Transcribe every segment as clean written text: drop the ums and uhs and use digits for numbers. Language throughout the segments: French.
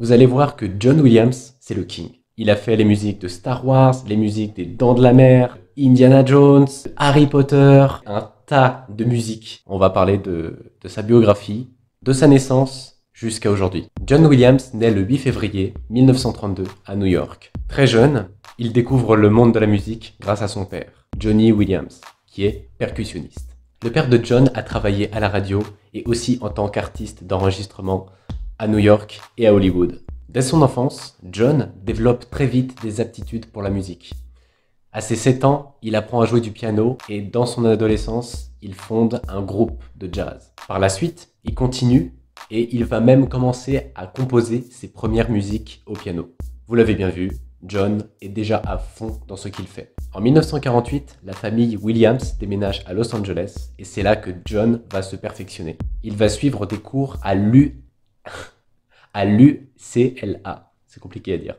vous allez voir que John Williams, c'est le king. Il a fait les musiques de Star Wars, les musiques des Dents de la Mer, Indiana Jones, Harry Potter, un tas de musiques. On va parler de sa biographie, de sa naissance jusqu'à aujourd'hui. John Williams naît le 8 février 1932 à New York. Très jeune, il découvre le monde de la musique grâce à son père, Johnny Williams, qui est percussionniste. Le père de John a travaillé à la radio et aussi en tant qu'artiste d'enregistrement à New York et à Hollywood. Dès son enfance, John développe très vite des aptitudes pour la musique. À ses 7 ans, il apprend à jouer du piano et dans son adolescence, il fonde un groupe de jazz. Par la suite, il continue et il va même commencer à composer ses premières musiques au piano. Vous l'avez bien vu, John est déjà à fond dans ce qu'il fait. En 1948, la famille Williams déménage à Los Angeles et c'est là que John va se perfectionner. Il va suivre des cours à l'UCLA. C'est compliqué à dire.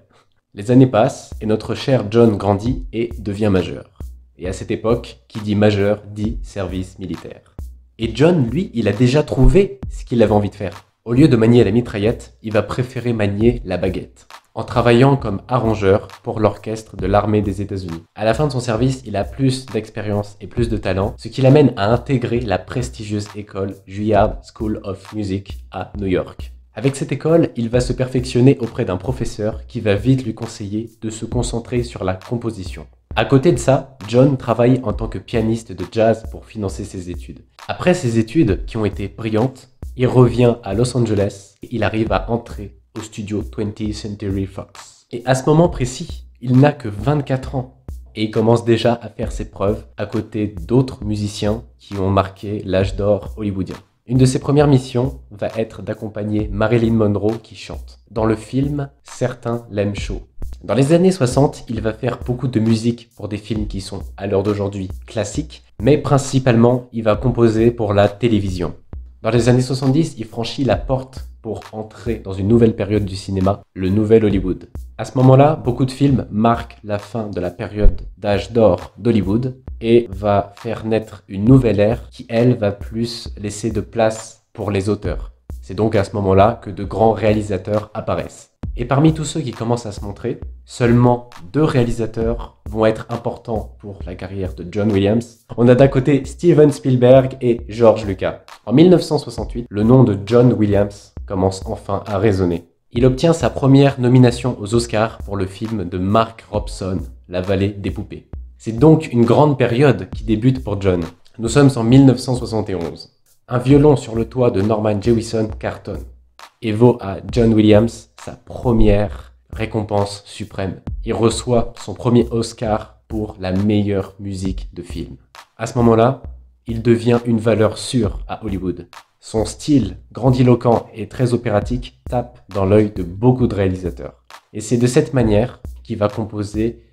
Les années passent et notre cher John grandit et devient majeur. Et à cette époque, qui dit majeur dit service militaire. Et John, lui, il a déjà trouvé ce qu'il avait envie de faire. Au lieu de manier la mitraillette, il va préférer manier la baguette, en travaillant comme arrangeur pour l'orchestre de l'armée des États-Unis. À la fin de son service, il a plus d'expérience et plus de talent, ce qui l'amène à intégrer la prestigieuse école Juilliard School of Music à New York. Avec cette école, il va se perfectionner auprès d'un professeur qui va vite lui conseiller de se concentrer sur la composition. À côté de ça, John travaille en tant que pianiste de jazz pour financer ses études. Après ses études qui ont été brillantes, il revient à Los Angeles et il arrive à entrer au studio 20th Century Fox. Et à ce moment précis, il n'a que 24 ans et il commence déjà à faire ses preuves à côté d'autres musiciens qui ont marqué l'âge d'or hollywoodien. Une de ses premières missions va être d'accompagner Marilyn Monroe qui chante dans le film Certains l'aiment chaud. Dans les années 60, il va faire beaucoup de musique pour des films qui sont à l'heure d'aujourd'hui classiques, mais principalement il va composer pour la télévision. Dans les années 70, il franchit la porte pour entrer dans une nouvelle période du cinéma, le nouvel Hollywood. À ce moment-là, beaucoup de films marquent la fin de la période d'âge d'or d'Hollywood et va faire naître une nouvelle ère qui, elle, va plus laisser de place pour les auteurs. C'est donc à ce moment-là que de grands réalisateurs apparaissent. Et parmi tous ceux qui commencent à se montrer, seulement 2 réalisateurs vont être importants pour la carrière de John Williams. On a d'un côté Steven Spielberg et George Lucas. En 1968, le nom de John Williams commence enfin à résonner. Il obtient sa première nomination aux Oscars pour le film de Mark Robson, La vallée des poupées. C'est donc une grande période qui débute pour John. Nous sommes en 1971. Un violon sur le toit de Norman Jewison cartonne et vaut à John Williams sa première récompense suprême. Il reçoit son premier Oscar pour la meilleure musique de film. À ce moment-là, il devient une valeur sûre à Hollywood. Son style grandiloquent et très opératique tape dans l'œil de beaucoup de réalisateurs. Et c'est de cette manière qu'il va composer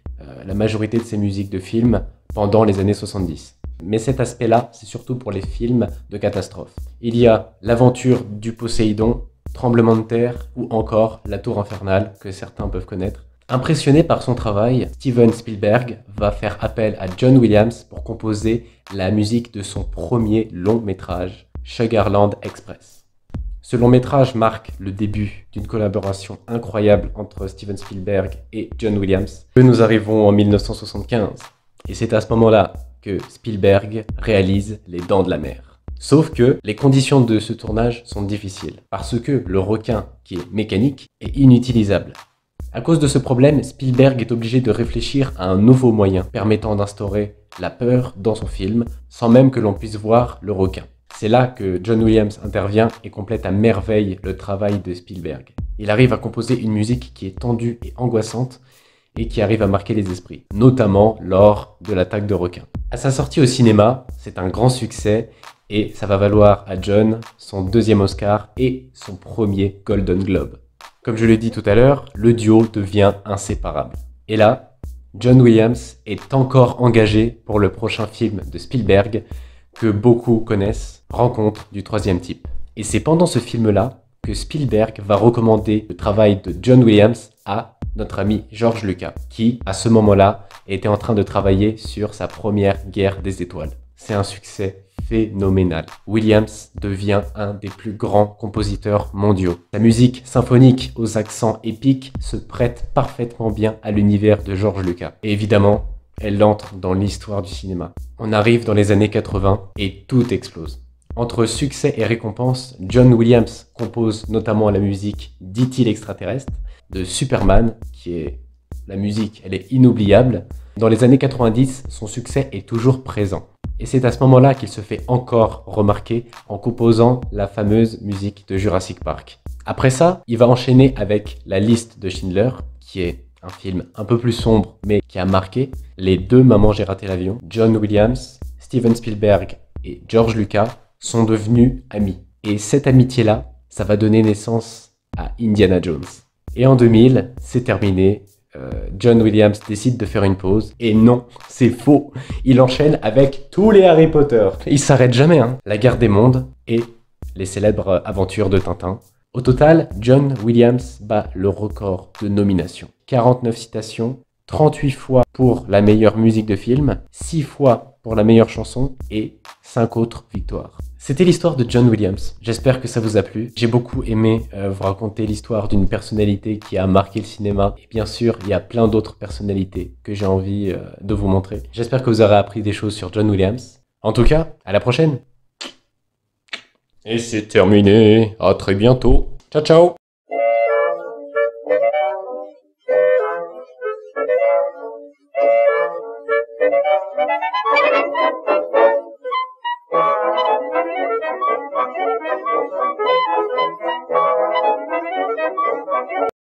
la majorité de ses musiques de films pendant les années 70. Mais cet aspect-là, c'est surtout pour les films de catastrophe. Il y a l'aventure du Poséidon, Tremblement de terre ou encore La Tour infernale que certains peuvent connaître. Impressionné par son travail, Steven Spielberg va faire appel à John Williams pour composer la musique de son premier long métrage, Sugarland Express. Ce long métrage marque le début d'une collaboration incroyable entre Steven Spielberg et John Williams. Nous arrivons en 1975 et c'est à ce moment-là que Spielberg réalise Les Dents de la Mer. Sauf que les conditions de ce tournage sont difficiles, parce que le requin, qui est mécanique, est inutilisable. À cause de ce problème, Spielberg est obligé de réfléchir à un nouveau moyen permettant d'instaurer la peur dans son film, sans même que l'on puisse voir le requin. C'est là que John Williams intervient et complète à merveille le travail de Spielberg. Il arrive à composer une musique qui est tendue et angoissante, et qui arrive à marquer les esprits, notamment lors de l'attaque de requin. À sa sortie au cinéma, c'est un grand succès, et ça va valoir à John son 2e Oscar et son premier Golden Globe. Comme je l'ai dit tout à l'heure, le duo devient inséparable. Et là, John Williams est encore engagé pour le prochain film de Spielberg que beaucoup connaissent, Rencontre du troisième type. Et c'est pendant ce film-là que Spielberg va recommander le travail de John Williams à notre ami George Lucas, qui, à ce moment-là, était en train de travailler sur sa première Guerre des étoiles. C'est un succès phénoménal. Williams devient un des plus grands compositeurs mondiaux. Sa musique symphonique aux accents épiques se prête parfaitement bien à l'univers de George Lucas. Et évidemment, elle entre dans l'histoire du cinéma. On arrive dans les années 80 et tout explose. Entre succès et récompense, John Williams compose notamment la musique d'E.T. l'extraterrestre, de Superman, qui est la musique, elle est inoubliable. Dans les années 90, son succès est toujours présent. Et c'est à ce moment-là qu'il se fait encore remarquer en composant la fameuse musique de Jurassic Park. Après ça, il va enchaîner avec La liste de Schindler, qui est un film un peu plus sombre, mais qui a marqué les deux Maman j'ai raté l'avion. John Williams, Steven Spielberg et George Lucas sont devenus amis. Et cette amitié-là, ça va donner naissance à Indiana Jones. Et en 2000, c'est terminé. John Williams décide de faire une pause. Et non, c'est faux. Il enchaîne avec tous les Harry Potter. Il s'arrête jamais, hein. La guerre des mondes et les célèbres aventures de Tintin. Au total, John Williams bat le record de nominations. 49 citations, 38 fois pour la meilleure musique de film, 6 fois pour la meilleure chanson et 5 autres victoires. C'était l'histoire de John Williams. J'espère que ça vous a plu. J'ai beaucoup aimé vous raconter l'histoire d'une personnalité qui a marqué le cinéma. Et bien sûr, il y a plein d'autres personnalités que j'ai envie de vous montrer. J'espère que vous aurez appris des choses sur John Williams. En tout cas, à la prochaine. Et c'est terminé. À très bientôt. Ciao, ciao.